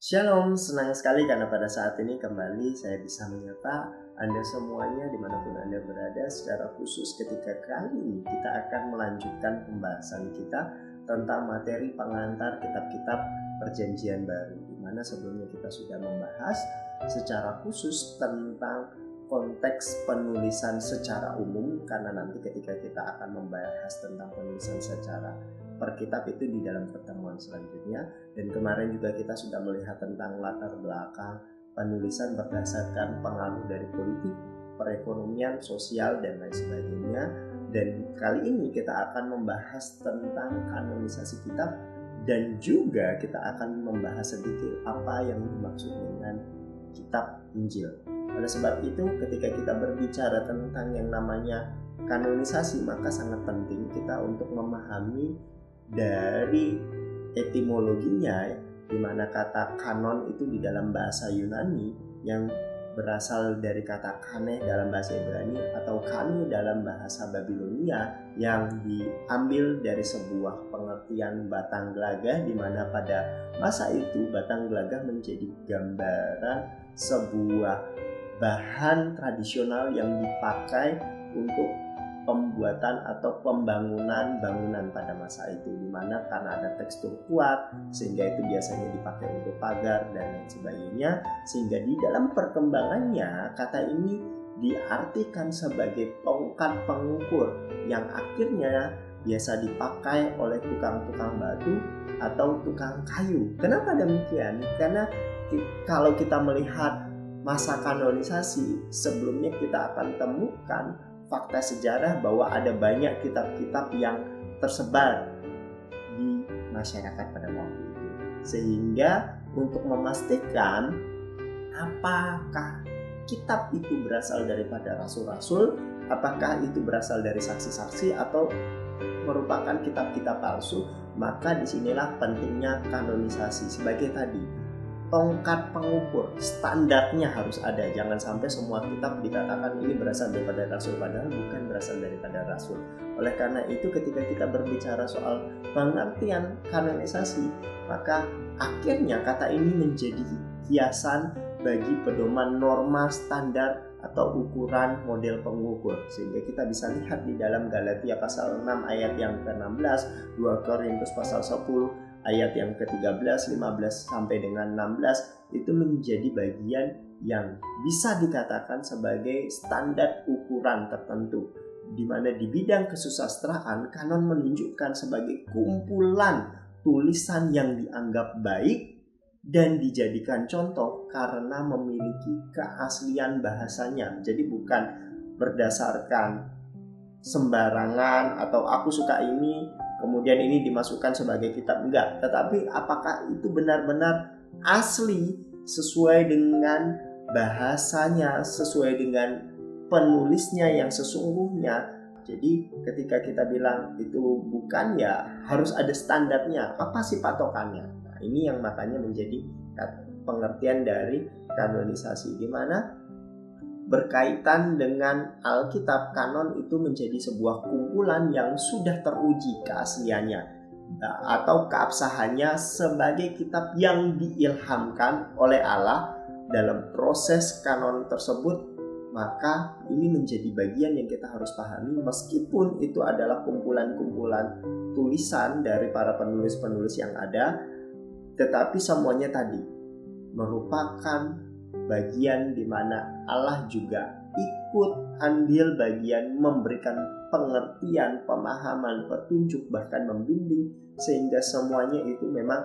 Shalom, senang sekali karena pada saat ini kembali saya bisa menyapa Anda semuanya dimanapun Anda berada. Secara khusus ketika kali ini kita akan melanjutkan pembahasan kita tentang materi pengantar kitab-kitab perjanjian baru, di mana sebelumnya kita sudah membahas secara khusus tentang konteks penulisan secara umum, karena nanti ketika kita akan membahas tentang penulisan secara per kitab itu di dalam pertemuan selanjutnya. Dan kemarin juga kita sudah melihat tentang latar belakang penulisan berdasarkan pengaruh dari politik, perekonomian, sosial, dan lain sebagainya. Dan kali ini kita akan membahas tentang kanonisasi kitab, dan juga kita akan membahas sedikit apa yang dimaksud dengan kitab Injil. Oleh sebab itu, ketika kita berbicara tentang yang namanya kanonisasi, maka sangat penting kita untuk memahami dari etimologinya, di mana kata kanon itu di dalam bahasa Yunani yang berasal dari kata kane dalam bahasa Ibrani atau kanu dalam bahasa Babilonia, yang diambil dari sebuah pengertian batang gelagah, di mana pada masa itu batang gelagah menjadi gambaran sebuah bahan tradisional yang dipakai untuk pembuatan atau pembangunan bangunan pada masa itu, dimana karena ada tekstur kuat sehingga itu biasanya dipakai untuk pagar dan lain sebagainya, sehingga di dalam perkembangannya kata ini diartikan sebagai tongkat pengukur yang akhirnya biasa dipakai oleh tukang-tukang batu atau tukang kayu. Kenapa demikian? Karena kalau kita melihat masa kanonisasi sebelumnya, kita akan temukan fakta sejarah bahwa ada banyak kitab-kitab yang tersebar di masyarakat pada waktu itu, sehingga untuk memastikan apakah kitab itu berasal daripada rasul-rasul, apakah itu berasal dari saksi-saksi atau merupakan kitab-kitab palsu, maka disinilah pentingnya kanonisasi. Sebagai tadi, tongkat pengukur, standarnya harus ada. Jangan sampai semua kitab dikatakan ini berasal daripada rasul, padahal bukan berasal daripada rasul. Oleh karena itu, ketika kita berbicara soal pengertian kanonisasi, maka akhirnya kata ini menjadi kiasan bagi pedoman norma standar atau ukuran model pengukur, sehingga kita bisa lihat di dalam Galatia pasal 6 ayat yang ke-16, 2 Korintus pasal 10 ayat yang ke-13, 15 sampai dengan 16, itu menjadi bagian yang bisa dikatakan sebagai standar ukuran tertentu, di mana di bidang kesusastraan kanon menunjukkan sebagai kumpulan tulisan yang dianggap baik dan dijadikan contoh karena memiliki keaslian bahasanya. Jadi bukan berdasarkan sembarangan atau aku suka ini kemudian ini dimasukkan sebagai kitab, enggak, tetapi apakah itu benar-benar asli sesuai dengan bahasanya, sesuai dengan penulisnya yang sesungguhnya. Jadi ketika kita bilang itu bukan, ya harus ada standarnya. Apa sih patokannya? Nah, ini yang makanya menjadi pengertian dari kanonisasi, di mana berkaitan dengan Alkitab, kanon itu menjadi sebuah kumpulan yang sudah teruji keasliannya atau keabsahannya sebagai kitab yang diilhamkan oleh Allah. Dalam proses kanon tersebut, maka ini menjadi bagian yang kita harus pahami, meskipun itu adalah kumpulan-kumpulan tulisan dari para penulis-penulis yang ada, tetapi semuanya tadi merupakan bagian di mana Allah juga ikut ambil bagian memberikan pengertian, pemahaman, petunjuk, bahkan membimbing, sehingga semuanya itu memang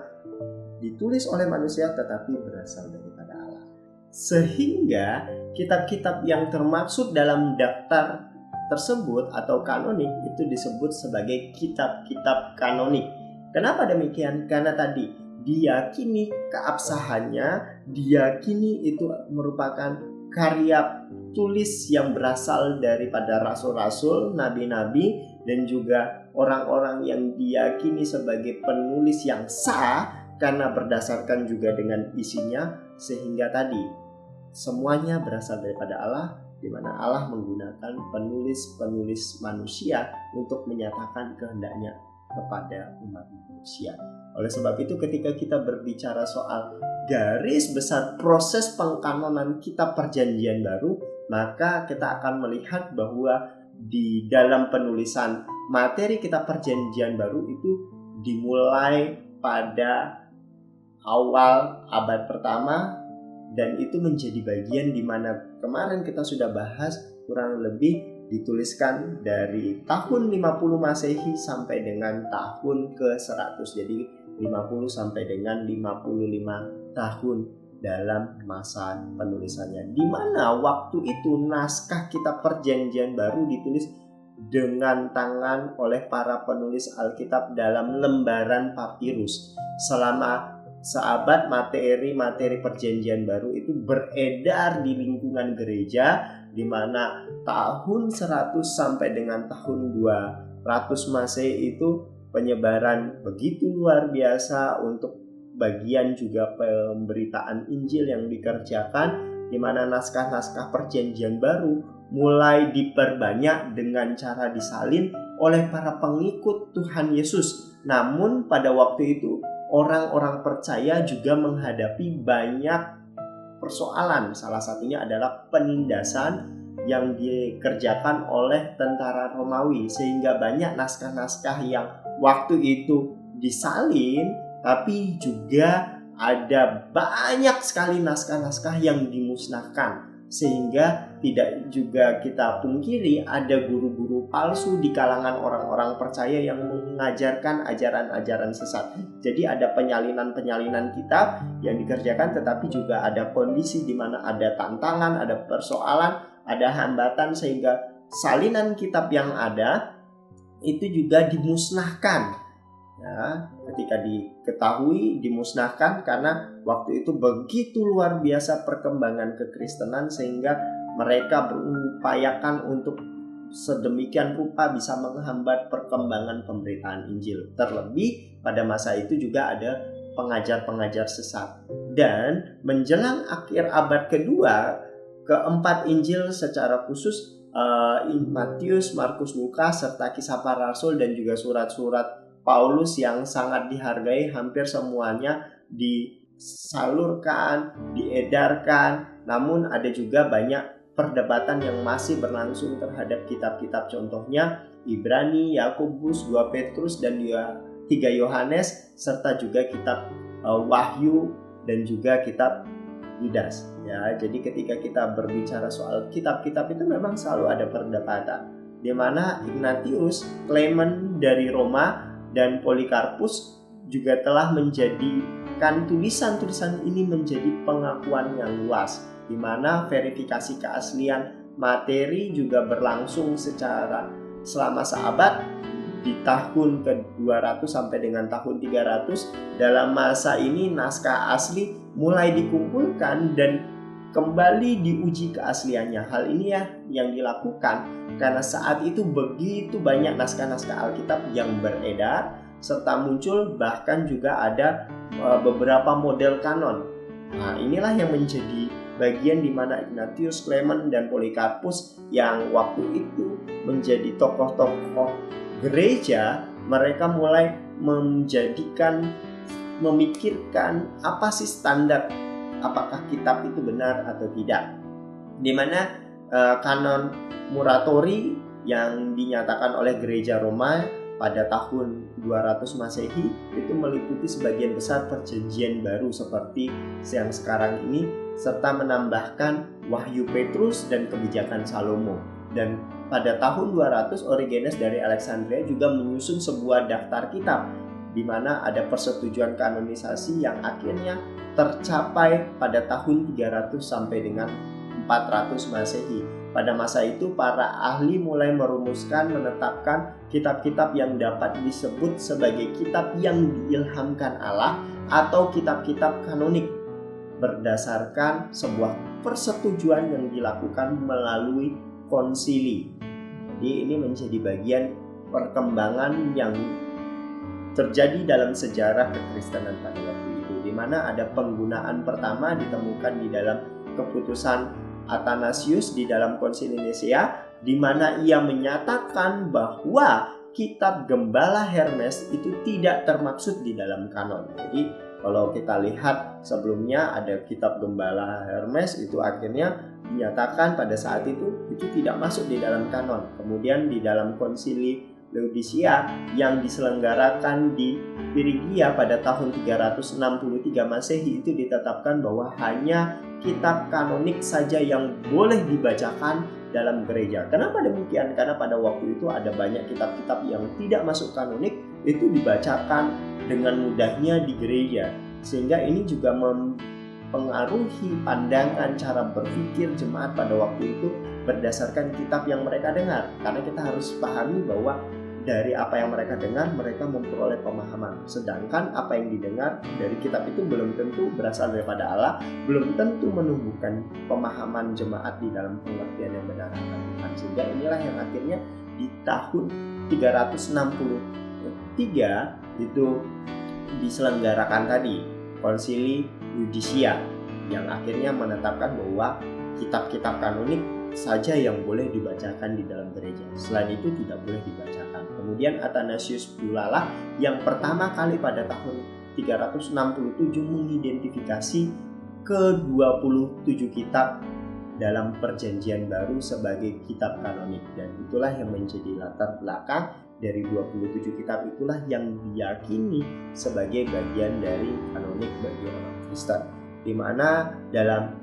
ditulis oleh manusia tetapi berasal daripada Allah. Sehingga kitab-kitab yang termaksud dalam daftar tersebut atau kanonik itu disebut sebagai kitab-kitab kanonik. Kenapa demikian? Karena tadi diyakini keabsahannya, diyakini itu merupakan karya tulis yang berasal daripada rasul-rasul, nabi-nabi, dan juga orang-orang yang diyakini sebagai penulis yang sah karena berdasarkan juga dengan isinya, sehingga tadi semuanya berasal daripada Allah, di mana Allah menggunakan penulis-penulis manusia untuk menyatakan kehendaknya kepada umat manusia. Oleh sebab itu, ketika kita berbicara soal garis besar proses pengkanonan kitab Perjanjian Baru, maka kita akan melihat bahwa di dalam penulisan materi kitab Perjanjian Baru itu dimulai pada awal abad pertama, dan itu menjadi bagian di mana kemarin kita sudah bahas kurang lebih dituliskan dari tahun 50 Masehi sampai dengan tahun ke-100. Jadi 50 sampai dengan 55 tahun dalam masa penulisannya. Di mana waktu itu naskah kitab Perjanjian Baru ditulis dengan tangan oleh para penulis Alkitab dalam lembaran papirus. Selama seabad materi Perjanjian Baru itu beredar di lingkungan gereja, di mana tahun 100 sampai dengan tahun 200 Masehi itu penyebaran begitu luar biasa untuk bagian juga pemberitaan Injil yang dikerjakan, di mana naskah-naskah Perjanjian Baru mulai diperbanyak dengan cara disalin oleh para pengikut Tuhan Yesus. Namun pada waktu itu orang-orang percaya juga menghadapi banyak persoalan. Salah satunya adalah penindasan yang dikerjakan oleh tentara Romawi, sehingga banyak naskah-naskah yang waktu itu disalin, tapi juga ada banyak sekali naskah-naskah yang dimusnahkan. Sehingga tidak juga kita pungkiri ada guru-guru palsu di kalangan orang-orang percaya yang mengajarkan ajaran-ajaran sesat. Jadi ada penyalinan-penyalinan kitab yang dikerjakan, tetapi juga ada kondisi di mana ada tantangan, ada persoalan, ada hambatan, sehingga salinan kitab yang ada itu juga dimusnahkan. Ya, ketika diketahui dimusnahkan karena waktu itu begitu luar biasa perkembangan kekristenan, sehingga mereka berupayakan untuk sedemikian rupa bisa menghambat perkembangan pemberitaan Injil. Terlebih pada masa itu juga ada pengajar-pengajar sesat. Dan menjelang akhir abad kedua, keempat Injil secara khusus Matius, Markus, Lukas, serta Kisah Para Rasul dan juga surat-surat Paulus yang sangat dihargai, hampir semuanya disalurkan, diedarkan. Namun ada juga banyak perdebatan yang masih berlangsung terhadap kitab-kitab, contohnya Ibrani, Yakobus, 2 Petrus dan 3 Yohanes, serta juga kitab Wahyu dan juga kitab Yudas. Ya, jadi ketika kita berbicara soal kitab-kitab itu memang selalu ada perdebatan, di mana Ignatius, Clement dari Roma, dan Polikarpus juga telah menjadikan tulisan-tulisan ini menjadi pengakuan yang luas, di mana verifikasi keaslian materi juga berlangsung selama seabad. Di tahun ke-200 sampai dengan tahun 300, dalam masa ini naskah asli mulai dikumpulkan dan kembali diuji keasliannya. Hal ini ya yang dilakukan karena saat itu begitu banyak naskah-naskah Alkitab yang beredar, serta muncul bahkan juga ada beberapa model kanon. Nah, inilah yang menjadi bagian di mana Ignatius, Clement, dan Polikarpus yang waktu itu menjadi tokoh-tokoh gereja, mereka mulai memikirkan apa sih standar, apakah kitab itu benar atau tidak. Di mana kanon Muratori yang dinyatakan oleh gereja Roma pada tahun 200 Masehi itu meliputi sebagian besar Perjanjian Baru seperti yang sekarang ini, serta menambahkan Wahyu Petrus dan Kebijakan Salomo. Dan pada tahun 200 Origenes dari Alexandria juga menyusun sebuah daftar kitab, di mana ada persetujuan kanonisasi yang akhirnya tercapai pada tahun 300 sampai dengan 400 Masehi. Pada masa itu para ahli mulai menetapkan kitab-kitab yang dapat disebut sebagai kitab yang diilhamkan Allah atau kitab-kitab kanonik berdasarkan sebuah persetujuan yang dilakukan melalui konsili. Jadi ini menjadi bagian perkembangan yang terjadi dalam sejarah kekristenan pada waktu itu, di mana ada penggunaan pertama ditemukan di dalam keputusan Athanasius di dalam Konsili Nisea, di mana ia menyatakan bahwa kitab Gembala Hermes itu tidak termaksud di dalam kanon. Jadi Kalau kita lihat sebelumnya ada kitab Gembala Hermes, itu akhirnya dinyatakan pada saat itu tidak masuk di dalam kanon. Kemudian di dalam konsili Laodicea yang diselenggarakan di Phrygia pada tahun 363 Masehi itu ditetapkan bahwa hanya kitab kanonik saja yang boleh dibacakan dalam gereja. Kenapa demikian? Karena pada waktu itu ada banyak kitab-kitab yang tidak masuk kanonik itu dibacakan dengan mudahnya di gereja, sehingga ini juga mempengaruhi pandangan cara berpikir jemaat pada waktu itu berdasarkan kitab yang mereka dengar. Karena kita harus pahami bahwa dari apa yang mereka dengar, mereka memperoleh pemahaman. Sedangkan apa yang didengar dari kitab itu belum tentu berasal daripada Allah, belum tentu menumbuhkan pemahaman jemaat di dalam pengertian yang benar akan Tuhan. Sehingga inilah yang akhirnya di tahun 363 itu diselenggarakan tadi konsili Laodicea yang akhirnya menetapkan bahwa kitab-kitab kanonik saja yang boleh dibacakan di dalam gereja. Selain itu tidak boleh dibacakan. Kemudian Athanasius pula lah yang pertama kali pada tahun 367 mengidentifikasi ke-27 kitab dalam Perjanjian Baru sebagai kitab kanonik, dan itulah yang menjadi latar belakang dari 27 kitab itulah yang diyakini sebagai bagian dari kanonik bagi orang Kristen, di mana dalam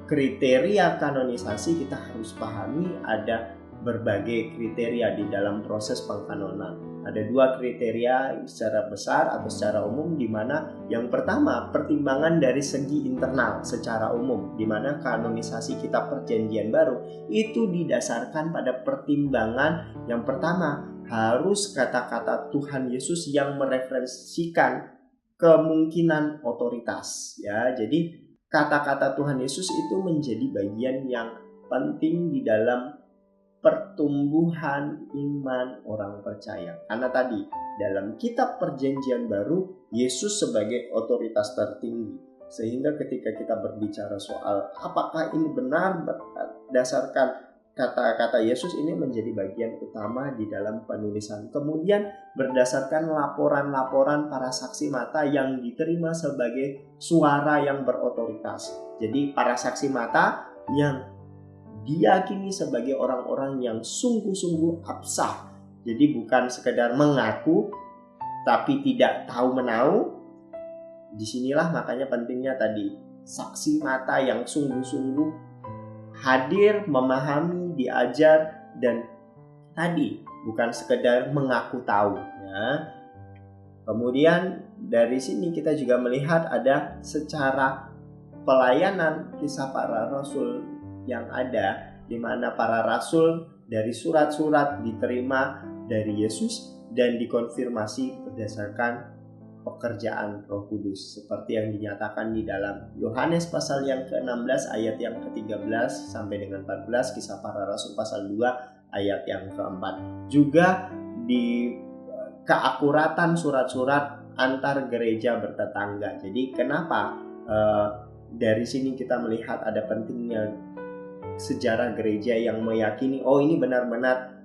kriteria kanonisasi kita harus pahami ada berbagai kriteria di dalam proses pengkanonan. Ada dua kriteria secara besar atau secara umum, di mana yang pertama pertimbangan dari segi internal secara umum, di mana kanonisasi kitab Perjanjian Baru itu didasarkan pada pertimbangan yang pertama harus kata-kata Tuhan Yesus yang mereferensikan kemungkinan otoritas, ya. Jadi kata-kata Tuhan Yesus itu menjadi bagian yang penting di dalam pertumbuhan iman orang percaya. Karena tadi dalam kitab Perjanjian Baru Yesus sebagai otoritas tertinggi. Sehingga ketika kita berbicara soal apakah ini benar berdasarkan kata-kata Yesus, ini menjadi bagian utama di dalam penulisan. Kemudian berdasarkan laporan-laporan para saksi mata yang diterima sebagai suara yang berotoritas. Jadi para saksi mata yang diyakini sebagai orang-orang yang sungguh-sungguh absah. Jadi bukan sekedar mengaku tapi tidak tahu menau. Disinilah makanya pentingnya tadi saksi mata yang sungguh-sungguh hadir, memahami, diajar, dan tadi bukan sekedar mengaku tahu, ya. Kemudian dari sini kita juga melihat ada secara pelayanan kisah para rasul yang ada, di mana para rasul dari surat-surat diterima dari Yesus dan dikonfirmasi berdasarkan pekerjaan Roh Kudus, seperti yang dinyatakan di dalam Yohanes pasal yang ke-16 ayat yang ke-13 sampai dengan 14, kisah para rasul pasal 2 ayat yang ke-4. Juga di keakuratan surat-surat antar gereja bertetangga. Jadi kenapa dari sini kita melihat ada pentingnya sejarah gereja yang meyakini ini benar-benar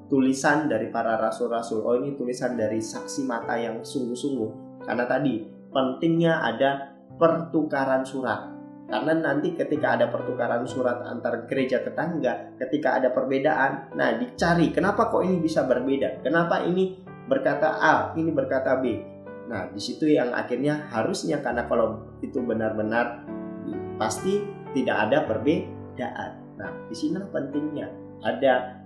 tulisan dari para rasul-rasul, ini tulisan dari saksi mata yang sungguh-sungguh. Karena tadi pentingnya ada pertukaran surat. Karena nanti ketika ada pertukaran surat antar gereja tetangga, ketika ada perbedaan, nah dicari kenapa kok ini bisa berbeda, kenapa ini berkata A, ini berkata B. Nah di situ yang akhirnya harusnya, karena kalau itu benar-benar pasti tidak ada perbedaan. Nah di sini pentingnya ada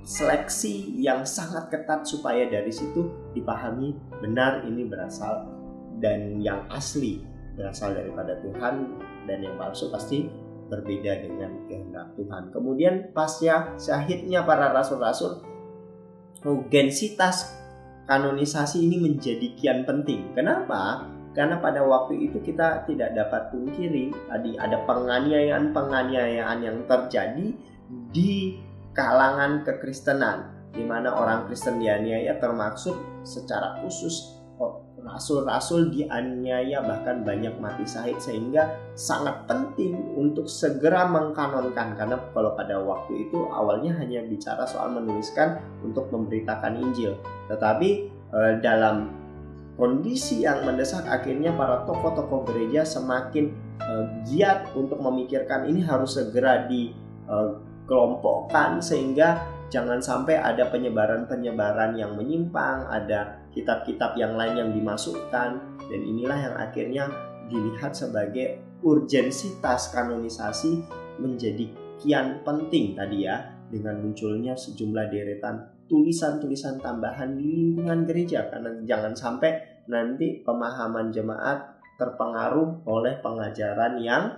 seleksi yang sangat ketat supaya dari situ dipahami benar ini berasal dan yang asli berasal daripada Tuhan, dan yang palsu pasti berbeda dengan kehendak Tuhan. Kemudian pasca syahidnya para rasul-rasul, urgensitas kanonisasi ini menjadi kian penting. Kenapa? Karena pada waktu itu kita tidak dapat pungkiri ada penganiayaan yang terjadi di kalangan kekristenan, di mana orang Kristen dianiaya, termasuk secara khusus rasul-rasul dianiaya, bahkan banyak mati syahid, sehingga sangat penting untuk segera mengkanonkan. Karena kalau pada waktu itu awalnya hanya bicara soal menuliskan untuk memberitakan Injil, tetapi dalam kondisi yang mendesak, akhirnya para tokoh-tokoh gereja semakin giat untuk memikirkan ini harus segera dikelompokkan sehingga jangan sampai ada penyebaran-penyebaran yang menyimpang, ada kitab-kitab yang lain yang dimasukkan, dan inilah yang akhirnya dilihat sebagai urgensitas kanonisasi menjadi kian penting tadi ya, dengan munculnya sejumlah deretan tulisan-tulisan tambahan di lingkungan gereja, karena jangan sampai nanti pemahaman jemaat terpengaruh oleh pengajaran yang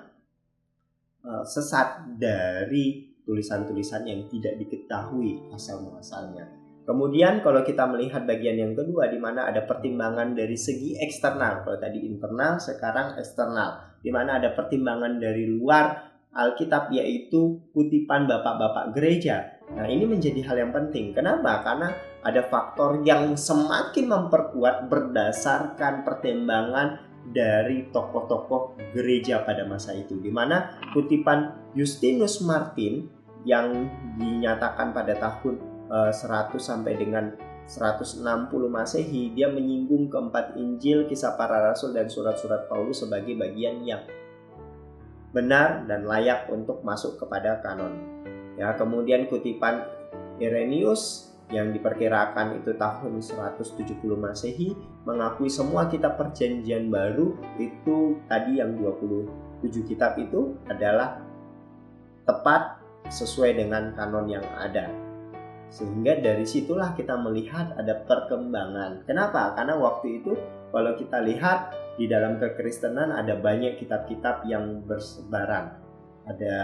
sesat dari tulisan-tulisan yang tidak diketahui asal-muasalnya. Kemudian kalau kita melihat bagian yang kedua, di mana ada pertimbangan dari segi eksternal. Kalau tadi internal, sekarang eksternal, di mana ada pertimbangan dari luar Alkitab, yaitu kutipan bapak-bapak gereja. Nah, ini menjadi hal yang penting. Kenapa? Karena ada faktor yang semakin memperkuat berdasarkan pertimbangan dari tokoh-tokoh gereja pada masa itu, di mana kutipan Justinus Martin yang dinyatakan pada tahun 100 sampai dengan 160 Masehi, dia menyinggung keempat Injil, Kisah Para Rasul, dan surat-surat Paulus sebagai bagian yang benar dan layak untuk masuk kepada kanon. Ya, kemudian kutipan Irenaeus yang diperkirakan itu tahun 170 Masehi mengakui semua kitab Perjanjian Baru itu tadi yang 27 kitab itu adalah tepat sesuai dengan kanon yang ada. Sehingga dari situlah kita melihat ada perkembangan. Kenapa? Karena waktu itu kalau kita lihat di dalam kekristenan ada banyak kitab-kitab yang bersebaran. Ada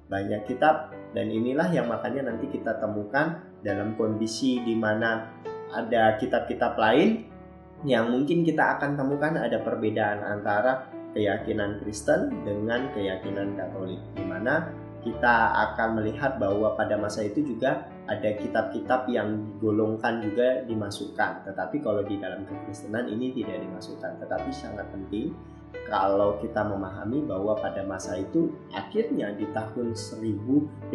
banyak kitab, dan inilah yang makanya nanti kita temukan dalam kondisi di mana ada kitab-kitab lain yang mungkin kita akan temukan ada perbedaan antara keyakinan Kristen dengan keyakinan Katolik, di mana kita akan melihat bahwa pada masa itu juga ada kitab-kitab yang digolongkan juga dimasukkan. Tetapi kalau di dalam kekristenan ini tidak dimasukkan. Tetapi sangat penting kalau kita memahami bahwa pada masa itu akhirnya di tahun 1546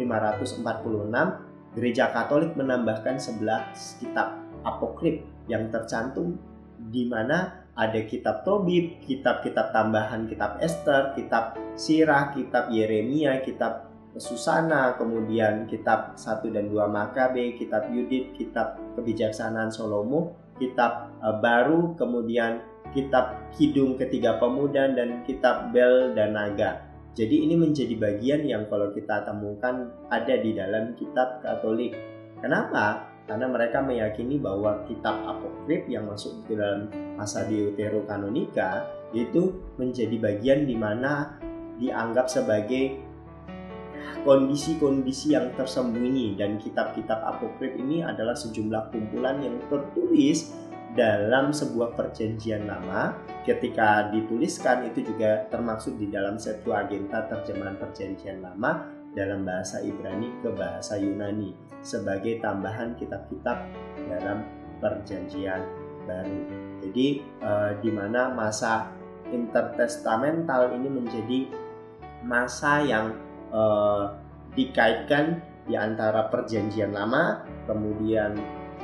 Gereja Katolik menambahkan 11 kitab apokrif yang tercantum, di mana ada kitab Tobit, kitab-kitab tambahan, kitab Ester, kitab Sirah, kitab Yeremia, kitab Susana, kemudian kitab 1 dan 2 Makabe, kitab Yudit, kitab Kebijaksanaan Salomo, kitab Baru, kemudian kitab Kidung Ketiga Pemuda, dan kitab Bel dan Naga. Jadi ini menjadi bagian yang kalau kita temukan ada di dalam kitab Katolik. Kenapa? Karena mereka meyakini bahwa kitab apokrif yang masuk ke dalam masa Deuterokanonika itu menjadi bagian di mana dianggap sebagai kondisi-kondisi yang tersembunyi, dan kitab-kitab apokrif ini adalah sejumlah kumpulan yang tertulis dalam sebuah perjanjian lama. Ketika dituliskan itu juga termaksud di dalam Septuaginta, terjemahan perjanjian lama dalam bahasa Ibrani ke bahasa Yunani, sebagai tambahan kitab-kitab dalam perjanjian baru. Jadi di mana masa intertestamental ini menjadi masa yang dikaitkan di antara perjanjian lama, kemudian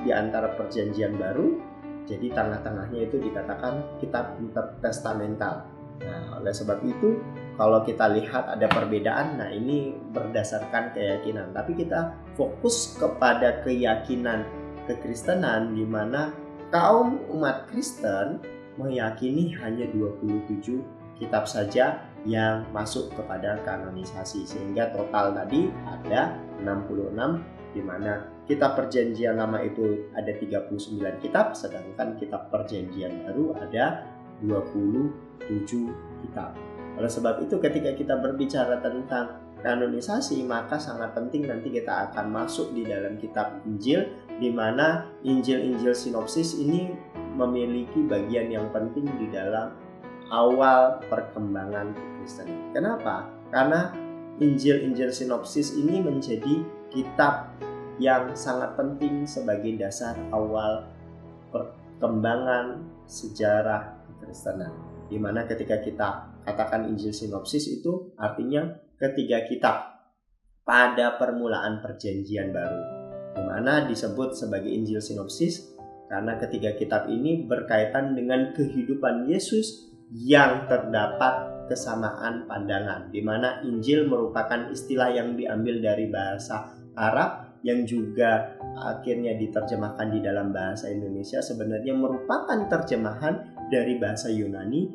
di antara perjanjian baru. Jadi tengah-tengahnya itu dikatakan kitab intertestamental. Nah, oleh sebab itu kalau kita lihat ada perbedaan, nah ini berdasarkan keyakinan. Tapi kita fokus kepada keyakinan kekristenan, di mana kaum umat Kristen meyakini hanya 27 kitab saja yang masuk kepada kanonisasi, sehingga total tadi ada 66, di mana kitab perjanjian lama itu ada 39 kitab, sedangkan kitab perjanjian baru ada 27 kitab. Oleh sebab itu ketika kita berbicara tentang kanonisasi, maka sangat penting nanti kita akan masuk di dalam kitab Injil, di mana Injil-Injil sinopsis ini memiliki bagian yang penting di dalam awal perkembangan Kristen. Kenapa? Karena Injil-Injil sinopsis ini menjadi kitab yang sangat penting sebagai dasar awal perkembangan sejarah Kekristenan. Di mana ketika kita katakan Injil sinopsis itu artinya ketiga kitab pada permulaan perjanjian baru, di mana disebut sebagai Injil sinopsis Karena ketiga kitab ini berkaitan dengan kehidupan Yesus yang terdapat kesamaan pandangan, di mana Injil merupakan istilah yang diambil dari bahasa Arab yang juga akhirnya diterjemahkan di dalam bahasa Indonesia, sebenarnya merupakan terjemahan dari bahasa Yunani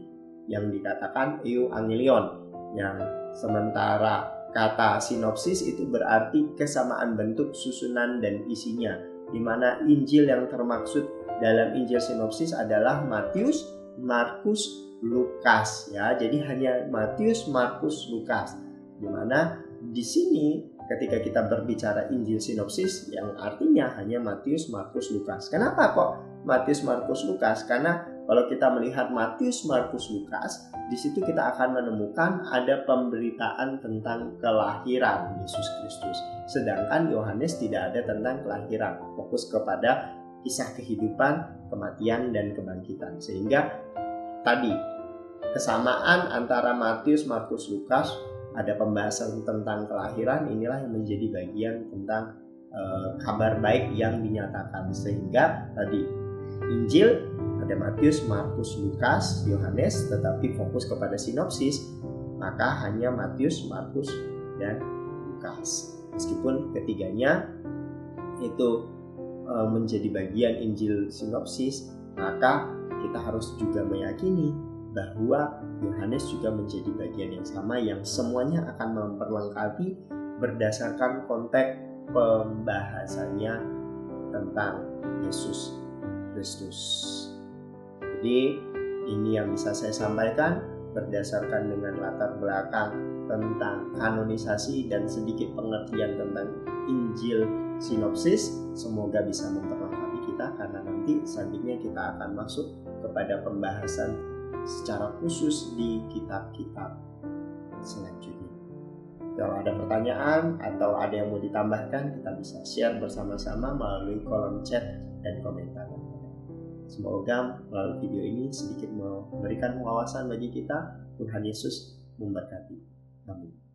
yang dikatakan euangelion, yang sementara kata sinopsis itu berarti kesamaan bentuk, susunan, dan isinya, di mana Injil yang termaksud dalam Injil sinopsis adalah Matius, Markus, Lukas, ya. Jadi hanya Matius, Markus, Lukas. Di mana di sini ketika kita berbicara Injil sinopsis yang artinya hanya Matius, Markus, Lukas. Kenapa kok Matius, Markus, Lukas? Karena kalau kita melihat Matius, Markus, Lukas, di situ kita akan menemukan ada pemberitaan tentang kelahiran Yesus Kristus. Sedangkan Yohanes tidak ada tentang kelahiran, fokus kepada kisah kehidupan, kematian, dan kebangkitan. Sehingga tadi kesamaan antara Matius, Markus, Lukas, ada pembahasan tentang kelahiran, inilah yang menjadi bagian tentang kabar baik yang dinyatakan. Sehingga tadi Injil ada Matius, Markus, Lukas, Yohanes, tetapi fokus kepada sinopsis, maka hanya Matius, Markus, dan Lukas. Meskipun ketiganya itu menjadi bagian Injil sinopsis, maka kita harus juga meyakini bahwa Yohanes juga menjadi bagian yang sama, yang semuanya akan memperlengkapi berdasarkan konteks pembahasannya tentang Yesus Kristus. Jadi ini yang bisa saya sampaikan berdasarkan dengan latar belakang tentang kanonisasi dan sedikit pengertian tentang Injil sinopsis. Semoga bisa memperlengkapi kita, karena nanti selanjutnya kita akan masuk kepada pembahasan secara khusus di kitab-kitab selanjutnya. Kalau ada pertanyaan atau ada yang mau ditambahkan, kita bisa share bersama-sama melalui kolom chat dan komentar. Semoga melalui video ini sedikit memberikan wawasan bagi kita. Tuhan Yesus memberkati. Amin.